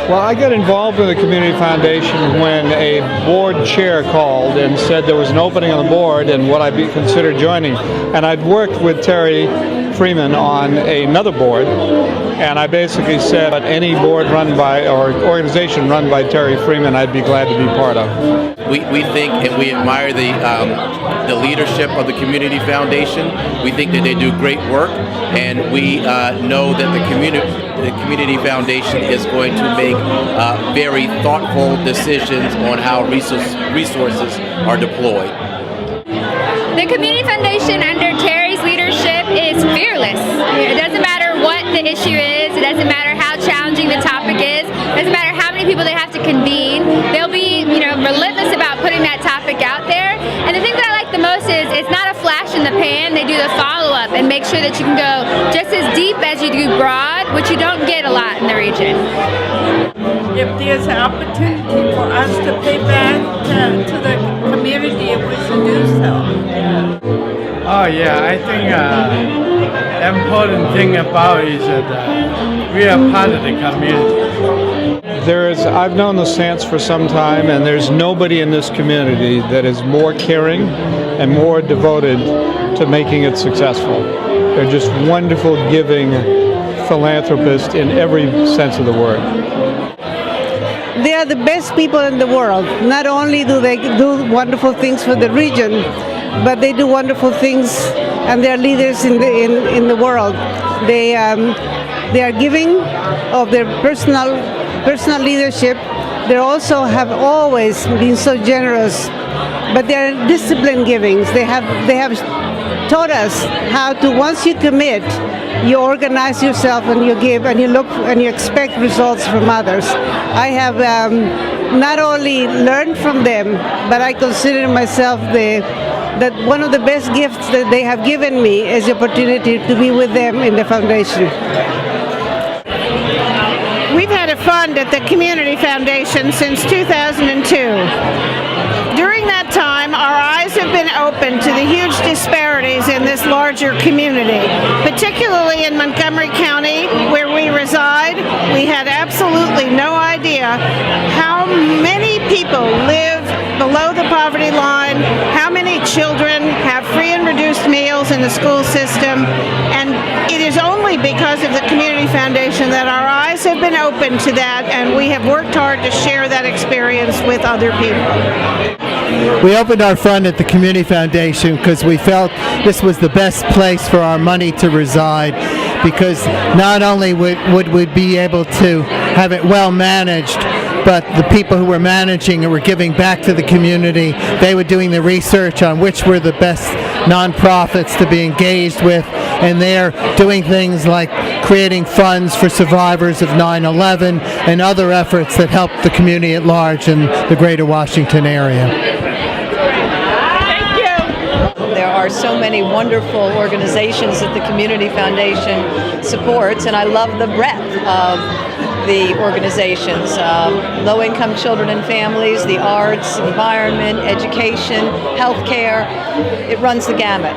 Well, I got involved with the Community Foundation when a board chair called and said there was an opening on the board and would I be considered joining. And I'd worked with Terry Freeman on another board, and I basically said that any board run by or organization run by Terry Freeman, I'd be glad to be part of. We think and we admire the leadership of the Community Foundation. We think that they do great work, and we know that the Community Foundation is going to make very thoughtful decisions on how resources are deployed. The Community Foundation under Terry's leadership is fearless. It doesn't matter what the issue is, it doesn't matter how challenging the topic is, it doesn't matter how many people they have to convene. They'll be, relentless about putting that topic out there. And the thing that I like the most is it's not a flash in the pan. They do the follow-up and make sure that you can go just as deep as you do broad, which you don't get a lot in the region. If there's an opportunity for us to pay back to the community, we should do so. Oh yeah, I think the important thing about it is that we are part of the community. I've known the Sants for some time, and there's nobody in this community that is more caring and more devoted to making it successful. They're just wonderful, giving philanthropists in every sense of the word. They are the best people in the world. Not only do they do wonderful things for the region, but they do wonderful things, and they're leaders in the world. They are giving of their personal leadership. They also have always been so generous, but they're disciplined givings. They have taught us how to, once you commit, you organize yourself and you give and you look and you expect results from others. I have not only learned from them, but I consider myself that one of the best gifts that they have given me is the opportunity to be with them in the foundation. We've had a fund at the Community Foundation since 2002. During that time, our eyes have been open to the huge disparities in this larger community. Particularly in Montgomery County, where we reside, we had absolutely no idea how many people live below the poverty line, how many children have free and reduced meals in the school system, and it is only because of the Community Foundation that our eyes have been open to that, and we have worked hard to share that experience with other people. We opened our fund at the Community Foundation because we felt this was the best place for our money to reside, because not only would we be able to have it well managed, but the people who were managing and were giving back to the community, they were doing the research on which were the best nonprofits to be engaged with, and they're doing things like creating funds for survivors of 9/11 and other efforts that help the community at large in the greater Washington area. There are so many wonderful organizations that the Community Foundation supports, and I love the breadth of the organizations, low-income children and families, the arts, environment, education, healthcare. It runs the gamut.